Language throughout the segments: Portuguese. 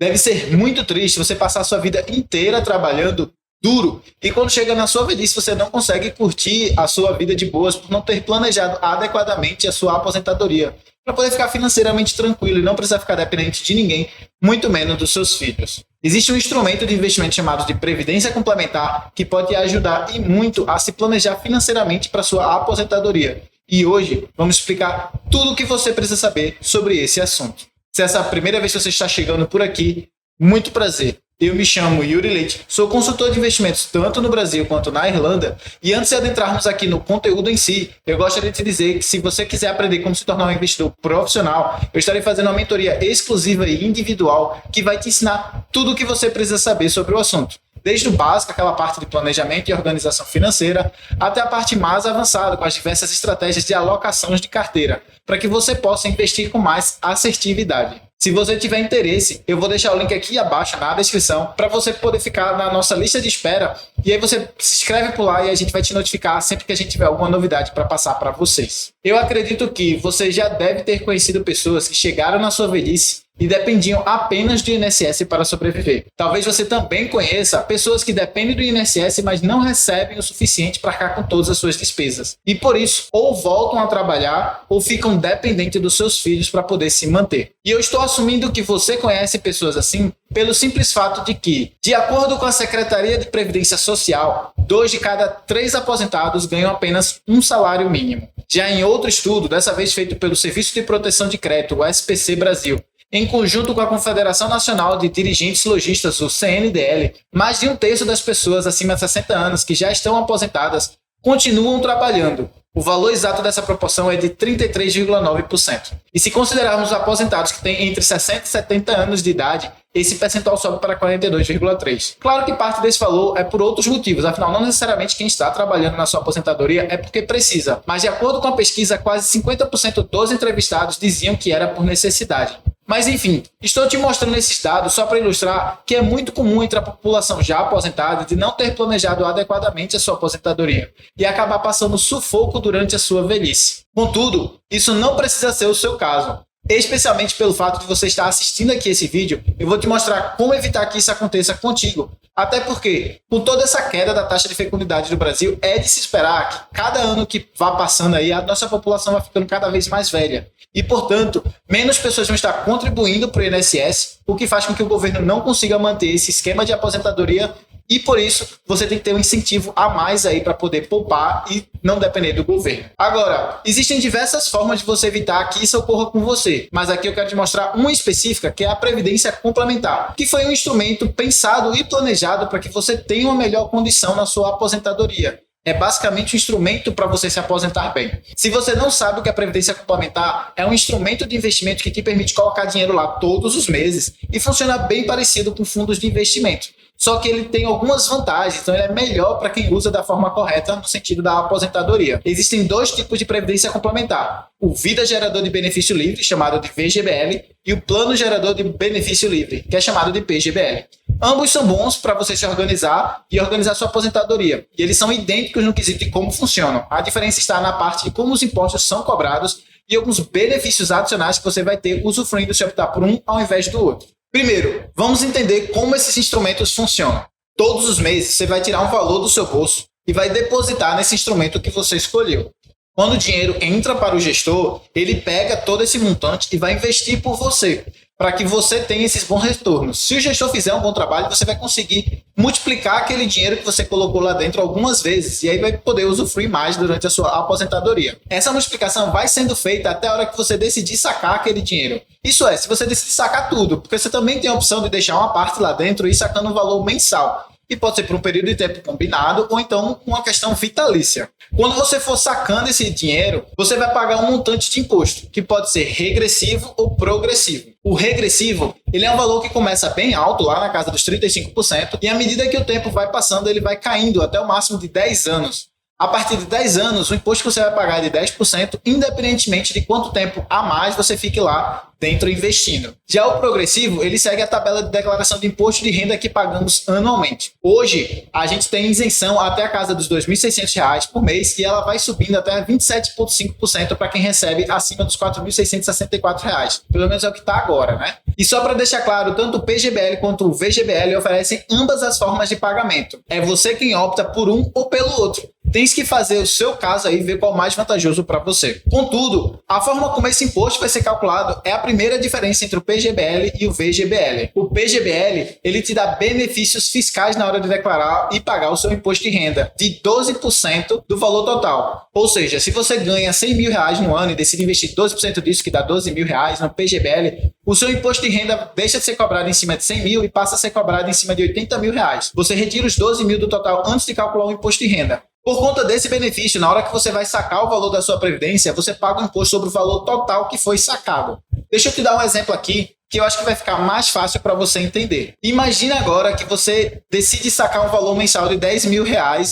Deve ser muito triste você passar a sua vida inteira trabalhando duro e quando chega na sua velhice você não consegue curtir a sua vida de boas por não ter planejado adequadamente a sua aposentadoria para poder ficar financeiramente tranquilo e não precisar ficar dependente de ninguém, muito menos dos seus filhos. Existe um instrumento de investimento chamado de Previdência Complementar que pode te ajudar e muito a se planejar financeiramente para sua aposentadoria. E hoje vamos explicar tudo o que você precisa saber sobre esse assunto. Se essa é a primeira vez que você está chegando por aqui, muito prazer. Eu me chamo Yuri Leite, sou consultor de investimentos tanto no Brasil quanto na Irlanda e antes de adentrarmos aqui no conteúdo em si, eu gostaria de te dizer que se você quiser aprender como se tornar um investidor profissional, eu estarei fazendo uma mentoria exclusiva e individual que vai te ensinar tudo o que você precisa saber sobre o assunto. Desde o básico, aquela parte de planejamento e organização financeira, até a parte mais avançada, com as diversas estratégias de alocações de carteira, para que você possa investir com mais assertividade. Se você tiver interesse, eu vou deixar o link aqui abaixo na descrição para você poder ficar na nossa lista de espera e aí você se inscreve por lá e a gente vai te notificar sempre que a gente tiver alguma novidade para passar para vocês. Eu acredito que você já deve ter conhecido pessoas que chegaram na sua velhice e dependiam apenas do INSS para sobreviver. Talvez você também conheça pessoas que dependem do INSS, mas não recebem o suficiente para arcar com todas as suas despesas. E por isso, ou voltam a trabalhar, ou ficam dependentes dos seus filhos para poder se manter. E eu estou assumindo que você conhece pessoas assim pelo simples fato de que, de acordo com a Secretaria de Previdência Social, 2 de cada 3 aposentados ganham apenas um salário mínimo. Já em outro estudo, dessa vez feito pelo Serviço de Proteção de Crédito, o SPC Brasil, em conjunto com a Confederação Nacional de Dirigentes Lojistas, o CNDL, mais de um terço das pessoas acima de 60 anos que já estão aposentadas continuam trabalhando. O valor exato dessa proporção é de 33,9%. E se considerarmos os aposentados que têm entre 60 e 70 anos de idade, esse percentual sobe para 42,3%. Claro que parte desse valor é por outros motivos, afinal, não necessariamente quem está trabalhando na sua aposentadoria é porque precisa, mas de acordo com a pesquisa, quase 50% dos entrevistados diziam que era por necessidade. Mas enfim, estou te mostrando esses dados só para ilustrar que é muito comum entre a população já aposentada de não ter planejado adequadamente a sua aposentadoria e acabar passando sufoco durante a sua velhice. Contudo, isso não precisa ser o seu caso. Especialmente pelo fato de você estar assistindo aqui esse vídeo, eu vou te mostrar como evitar que isso aconteça contigo. Até porque, com toda essa queda da taxa de fecundidade do Brasil, é de se esperar que cada ano que vá passando aí, a nossa população vai ficando cada vez mais velha. E, portanto, menos pessoas vão estar contribuindo para o INSS, o que faz com que o governo não consiga manter esse esquema de aposentadoria e, por isso, você tem que ter um incentivo a mais aí para poder poupar e não depender do governo. Agora, existem diversas formas de você evitar que isso ocorra com você, mas aqui eu quero te mostrar uma específica, que é a Previdência Complementar, que foi um instrumento pensado e planejado para que você tenha uma melhor condição na sua aposentadoria. É basicamente um instrumento para você se aposentar bem. Se você não sabe o que é a Previdência Complementar, é um instrumento de investimento que te permite colocar dinheiro lá todos os meses e funciona bem parecido com fundos de investimento. Só que ele tem algumas vantagens, então ele é melhor para quem usa da forma correta no sentido da aposentadoria. Existem 2 tipos de Previdência Complementar. O Vida Gerador de Benefício Livre, chamado de VGBL, e o Plano Gerador de Benefício Livre, que é chamado de PGBL. Ambos são bons para você se organizar e organizar sua aposentadoria. E eles são idênticos no quesito de como funcionam. A diferença está na parte de como os impostos são cobrados e alguns benefícios adicionais que você vai ter usufruindo se optar por um ao invés do outro. Primeiro, vamos entender como esses instrumentos funcionam. Todos os meses você vai tirar um valor do seu bolso e vai depositar nesse instrumento que você escolheu. Quando o dinheiro entra para o gestor, ele pega todo esse montante e vai investir por você, para que você tenha esses bons retornos. Se o gestor fizer um bom trabalho, você vai conseguir multiplicar aquele dinheiro que você colocou lá dentro algumas vezes, e aí vai poder usufruir mais durante a sua aposentadoria. Essa multiplicação vai sendo feita até a hora que você decidir sacar aquele dinheiro. Isso é, se você decidir sacar tudo, porque você também tem a opção de deixar uma parte lá dentro e ir sacando um valor mensal. E pode ser por um período de tempo combinado ou então uma questão vitalícia. Quando você for sacando esse dinheiro, você vai pagar um montante de imposto, que pode ser regressivo ou progressivo. O regressivo, ele é um valor que começa bem alto, lá na casa dos 35%, e à medida que o tempo vai passando, ele vai caindo até o máximo de 10 anos. A partir de 10 anos, o imposto que você vai pagar é de 10%, independentemente de quanto tempo a mais você fique lá dentro investindo. Já o progressivo, ele segue a tabela de declaração de imposto de renda que pagamos anualmente. Hoje, a gente tem isenção até a casa dos R$ 2.600 por mês e ela vai subindo até 27,5% para quem recebe acima dos R$ 4.664. Pelo menos é o que está agora, né? E só para deixar claro, tanto o PGBL quanto o VGBL oferecem ambas as formas de pagamento. É você quem opta por um ou pelo outro. Tens que fazer o seu caso aí, ver qual é mais vantajoso para você. Contudo, a forma como esse imposto vai ser calculado é a primeira diferença entre o PGBL e o VGBL. O PGBL, ele te dá benefícios fiscais na hora de declarar e pagar o seu imposto de renda de 12% do valor total. Ou seja, se você ganha R$100 mil no ano e decide investir 12% disso, que dá R$12 mil no PGBL, o seu imposto de renda deixa de ser cobrado em cima de 100 mil e passa a ser cobrado em cima de R$80 mil. Você retira os 12 mil do total antes de calcular o imposto de renda. Por conta desse benefício, na hora que você vai sacar o valor da sua previdência, você paga um imposto sobre o valor total que foi sacado. Deixa eu te dar um exemplo aqui, que eu acho que vai ficar mais fácil para você entender. Imagina agora que você decide sacar um valor mensal de R$10 mil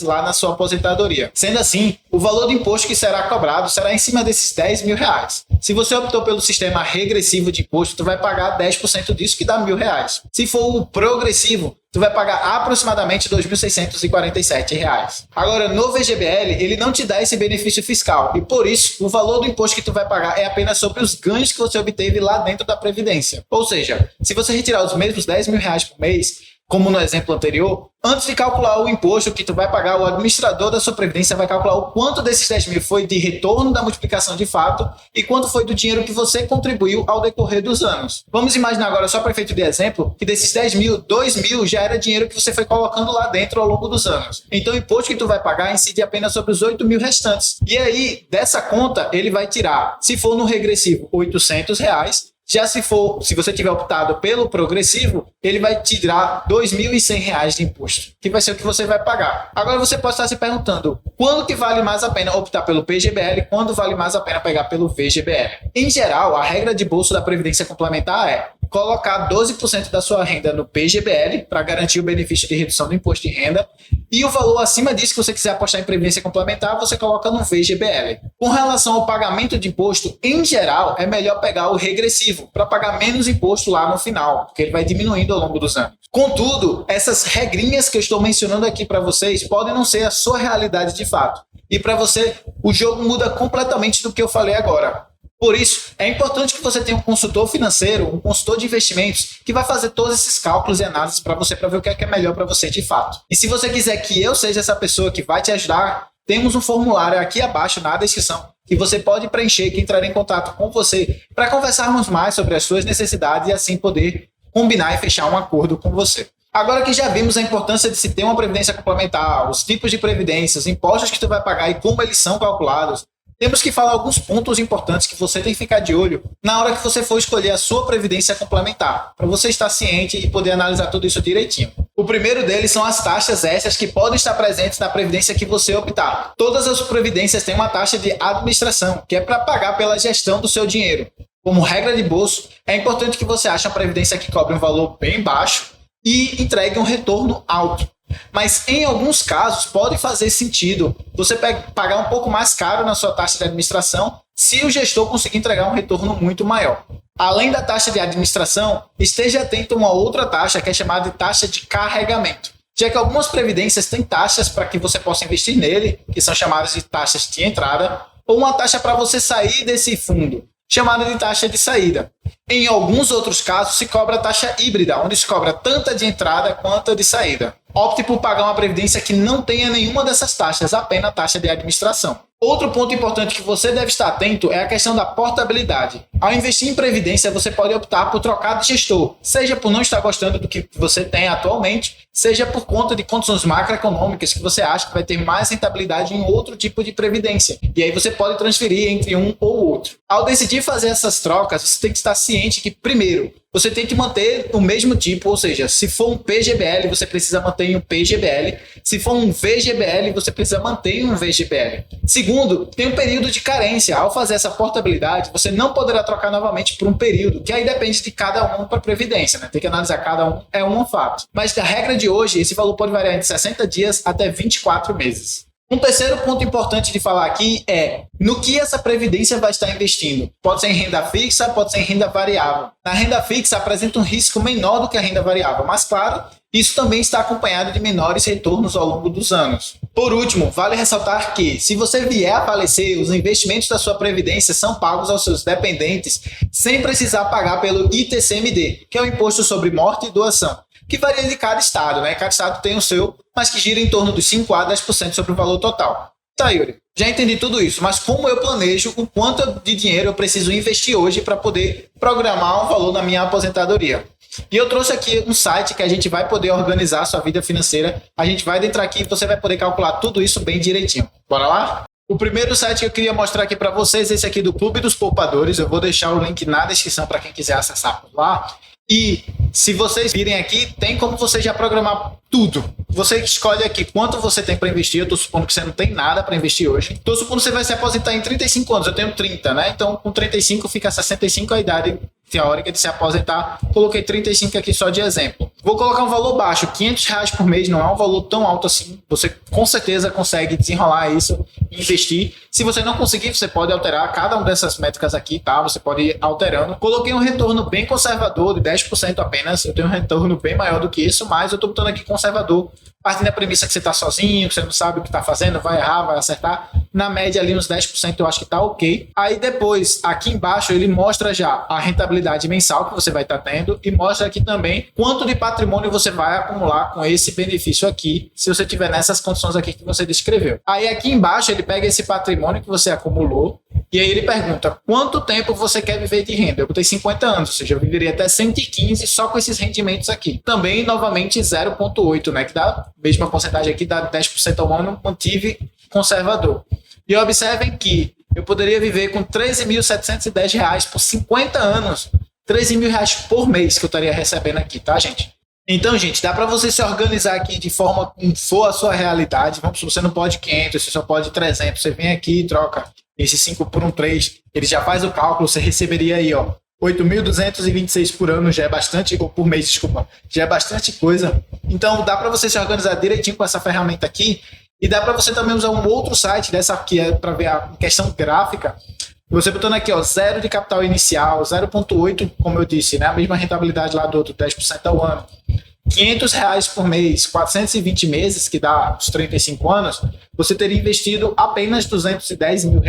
lá na sua aposentadoria. Sendo assim, o valor do imposto que será cobrado será em cima desses R$10 mil. Se você optou pelo sistema regressivo de imposto, tu vai pagar 10% disso, que dá R$1.000. Se for o progressivo, tu vai pagar aproximadamente R$ 2.647. Agora, no VGBL, ele não te dá esse benefício fiscal e, por isso, o valor do imposto que tu vai pagar é apenas sobre os ganhos que você obteve lá dentro da Previdência. Ou seja, se você retirar os mesmos R$10 mil por mês, como no exemplo anterior, antes de calcular o imposto que tu vai pagar, o administrador da sua previdência vai calcular o quanto desses 10 mil foi de retorno da multiplicação de fato e quanto foi do dinheiro que você contribuiu ao decorrer dos anos. Vamos imaginar agora, só para efeito de exemplo, que desses 10 mil, 2 mil já era dinheiro que você foi colocando lá dentro ao longo dos anos. Então o imposto que tu vai pagar incide apenas sobre os 8 mil restantes. E aí, dessa conta, ele vai tirar, se for no regressivo, R$800. Já se você tiver optado pelo progressivo, ele vai te tirar R$ 2.100 de imposto, que vai ser o que você vai pagar. Agora você pode estar se perguntando, quando que vale mais a pena optar pelo PGBL, quando vale mais a pena pegar pelo VGBL? Em geral, a regra de bolso da Previdência Complementar é colocar 12% da sua renda no PGBL para garantir o benefício de redução do imposto de renda e o valor acima disso que você quiser apostar em Previdência Complementar, você coloca no VGBL. Com relação ao pagamento de imposto, em geral, é melhor pegar o regressivo para pagar menos imposto lá no final, porque ele vai diminuindo ao longo dos anos. Contudo, essas regrinhas que eu estou mencionando aqui para vocês podem não ser a sua realidade de fato. E para você, o jogo muda completamente do que eu falei agora. Por isso, é importante que você tenha um consultor financeiro, um consultor de investimentos, que vai fazer todos esses cálculos e análises para você, para ver o que é melhor para você de fato. E se você quiser que eu seja essa pessoa que vai te ajudar, temos um formulário aqui abaixo na descrição que você pode preencher, que entrará em contato com você para conversarmos mais sobre as suas necessidades e assim poder combinar e fechar um acordo com você. Agora que já vimos a importância de se ter uma previdência complementar, os tipos de previdência, os impostos que tu vai pagar e como eles são calculados, temos que falar alguns pontos importantes que você tem que ficar de olho na hora que você for escolher a sua previdência complementar, para você estar ciente e poder analisar tudo isso direitinho. O primeiro deles são as taxas extras que podem estar presentes na previdência que você optar. Todas as previdências têm uma taxa de administração, que é para pagar pela gestão do seu dinheiro. Como regra de bolso, é importante que você ache uma previdência que cobre um valor bem baixo e entregue um retorno alto. Mas em alguns casos pode fazer sentido você pagar um pouco mais caro na sua taxa de administração se o gestor conseguir entregar um retorno muito maior. Além da taxa de administração, esteja atento a uma outra taxa que é chamada de taxa de carregamento, já que algumas previdências têm taxas para que você possa investir nele, que são chamadas de taxas de entrada, ou uma taxa para você sair desse fundo, chamada de taxa de saída. Em alguns outros casos, se cobra taxa híbrida, onde se cobra tanto a de entrada quanto a de saída. Opte por pagar uma previdência que não tenha nenhuma dessas taxas, apenas a taxa de administração. Outro ponto importante que você deve estar atento é a questão da portabilidade. Ao investir em previdência, você pode optar por trocar de gestor, seja por não estar gostando do que você tem atualmente, seja por conta de condições macroeconômicas que você acha que vai ter mais rentabilidade em outro tipo de previdência. E aí você pode transferir entre um ou outro. Ao decidir fazer essas trocas, você tem que estar ciente que, primeiro, você tem que manter o mesmo tipo, ou seja, se for um PGBL, você precisa manter um PGBL. Se for um VGBL, você precisa manter um VGBL. Segundo, tem um período de carência. Ao fazer essa portabilidade, você não poderá trocar novamente por um período, que aí depende de cada um para a previdência, né? Tem que analisar cada um, é um fato. Mas a regra de hoje, esse valor pode variar entre 60 dias até 24 meses. Um terceiro ponto importante de falar aqui é no que essa previdência vai estar investindo. Pode ser em renda fixa, pode ser em renda variável. Na renda fixa apresenta um risco menor do que a renda variável, mas claro, isso também está acompanhado de menores retornos ao longo dos anos. Por último, vale ressaltar que, se você vier a falecer, os investimentos da sua previdência são pagos aos seus dependentes sem precisar pagar pelo ITCMD, que é o Imposto sobre Morte e Doação, que varia de cada estado, né? Cada estado tem o seu, mas que gira em torno dos 5 a 10% sobre o valor total. Tá, Yuri, já entendi tudo isso, mas como eu planejo o quanto de dinheiro eu preciso investir hoje para poder programar um valor na minha aposentadoria? E eu trouxe aqui um site que a gente vai poder organizar a sua vida financeira. A gente vai entrar aqui e você vai poder calcular tudo isso bem direitinho. Bora lá? O primeiro site que eu queria mostrar aqui para vocês é esse aqui do Clube dos Poupadores. Eu vou deixar o link na descrição para quem quiser acessar por lá. E se vocês virem aqui, tem como você já programar tudo. Você escolhe aqui quanto você tem para investir. Eu estou supondo que você não tem nada para investir hoje. Estou supondo que você vai se aposentar em 35 anos. Eu tenho 30, né? Então, com 35 fica 65 a idade teórica de se aposentar. Coloquei 35 aqui só de exemplo. Vou colocar um valor baixo, R$ 500 por mês, não é um valor tão alto assim. Você com certeza consegue desenrolar isso e investir. Se você não conseguir, você pode alterar cada uma dessas métricas aqui, tá? Você pode ir alterando. Coloquei um retorno bem conservador, de 10% apenas. Eu tenho um retorno bem maior do que isso, mas eu estou botando aqui conservador, partindo da premissa que você está sozinho, que você não sabe o que está fazendo, vai errar, vai acertar. Na média ali uns 10% eu acho que está ok. Aí depois, aqui embaixo, ele mostra já a rentabilidade mensal que você vai estar tendo e mostra aqui também quanto de patrimônio você vai acumular com esse benefício aqui, se você tiver nessas condições aqui que você descreveu. Aí aqui embaixo ele pega esse patrimônio que você acumulou e aí ele pergunta quanto tempo você quer viver de renda. Eu botei 50 anos, ou seja, eu viveria até 115 só com esses rendimentos aqui. Também, novamente, 0,8, né, que dá a mesma porcentagem aqui, dá 10% ao ano, mantive conservador. E observem que eu poderia viver com R$ 13.710 por 50 anos. R$ 13 mil por mês que eu estaria recebendo aqui, tá, gente? Então, gente, dá para você se organizar aqui de forma que for a sua realidade. Vamos supor, você não pode 500, você só pode 300. Você vem aqui e troca esse 5 por um 3. Ele já faz o cálculo, você receberia aí, ó, 8.226 por ano, já é bastante, ou por mês, desculpa, já é bastante coisa. Então, dá para você se organizar direitinho com essa ferramenta aqui. E dá para você também usar um outro site dessa aqui, para ver a questão gráfica. Você botando aqui, ó, 0 de capital inicial, 0,8, como eu disse, né? A mesma rentabilidade lá do outro, 10% ao ano. R$500 por mês, 420 meses, que dá os 35 anos, você teria investido apenas R$210 mil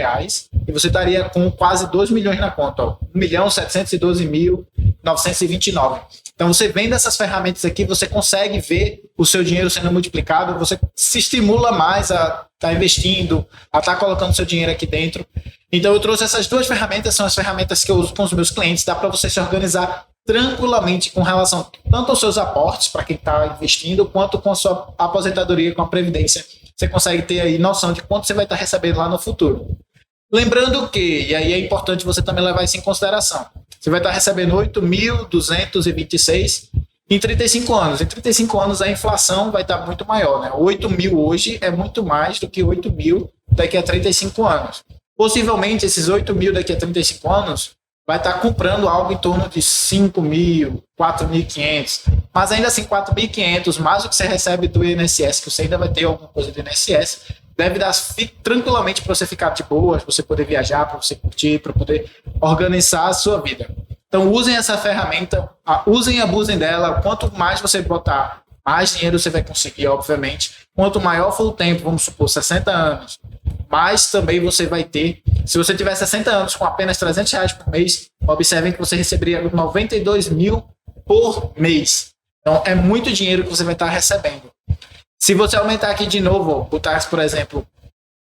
e você estaria com quase 2 milhões na conta, ó, 1.712.929. Então, você vendo essas ferramentas aqui, você consegue ver o seu dinheiro sendo multiplicado, você se estimula mais a estar investindo, a estar colocando seu dinheiro aqui dentro. Então, eu trouxe essas duas ferramentas, são as ferramentas que eu uso com os meus clientes, dá para você se organizar tranquilamente com relação tanto aos seus aportes, para quem está investindo, quanto com a sua aposentadoria, com a previdência. Você consegue ter aí noção de quanto você vai estar recebendo lá no futuro. Lembrando que, e aí é importante você também levar isso em consideração, você vai estar recebendo 8.226 em 35 anos. Em 35 anos a inflação vai estar muito maior, né? 8 mil hoje é muito mais do que 8 mil daqui a 35 anos. Possivelmente esses 8 mil daqui a 35 anos vai estar comprando algo em torno de 5 mil, 4.500. Mas ainda assim, 4.500 mais o que você recebe do INSS, que você ainda vai ter alguma coisa do INSS, deve dar tranquilamente para você ficar de boa, para você poder viajar, para você curtir, para poder organizar a sua vida. Então, usem essa ferramenta, usem e abusem dela. Quanto mais você botar, mais dinheiro você vai conseguir, obviamente. Quanto maior for o tempo, vamos supor, 60 anos, mais também você vai ter. Se você tiver 60 anos com apenas R$300 por mês, observem que você receberia 92 mil por mês. Então, é muito dinheiro que você vai estar recebendo. Se você aumentar aqui de novo, botar, por exemplo,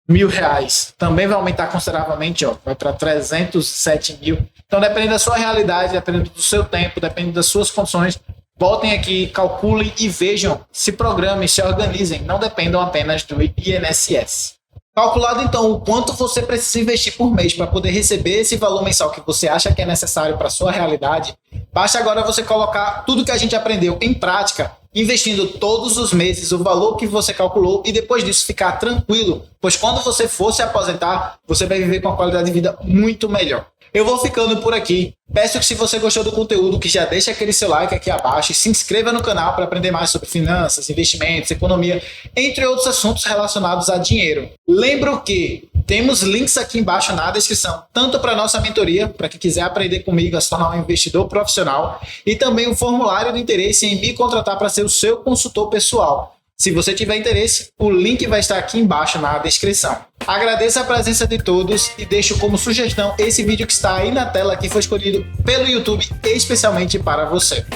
R$1.000, também vai aumentar consideravelmente, ó, vai para 307 mil. Então, dependendo da sua realidade, dependendo do seu tempo, dependendo das suas condições, voltem aqui, calculem e vejam, se programem, se organizem, não dependam apenas do INSS. Calculado, então, o quanto você precisa investir por mês para poder receber esse valor mensal que você acha que é necessário para a sua realidade, basta agora você colocar tudo que a gente aprendeu em prática, investindo todos os meses o valor que você calculou e depois disso ficar tranquilo, pois quando você for se aposentar, você vai viver com uma qualidade de vida muito melhor. Eu vou ficando por aqui. Peço que se você gostou do conteúdo, que já deixe aquele seu like aqui abaixo e se inscreva no canal para aprender mais sobre finanças, investimentos, economia, entre outros assuntos relacionados a dinheiro. Lembro que temos links aqui embaixo na descrição, tanto para a nossa mentoria, para quem quiser aprender comigo a se tornar um investidor profissional, e também o formulário de interesse em me contratar para ser o seu consultor pessoal. Se você tiver interesse, o link vai estar aqui embaixo na descrição. Agradeço a presença de todos e deixo como sugestão esse vídeo que está aí na tela, que foi escolhido pelo YouTube especialmente para você.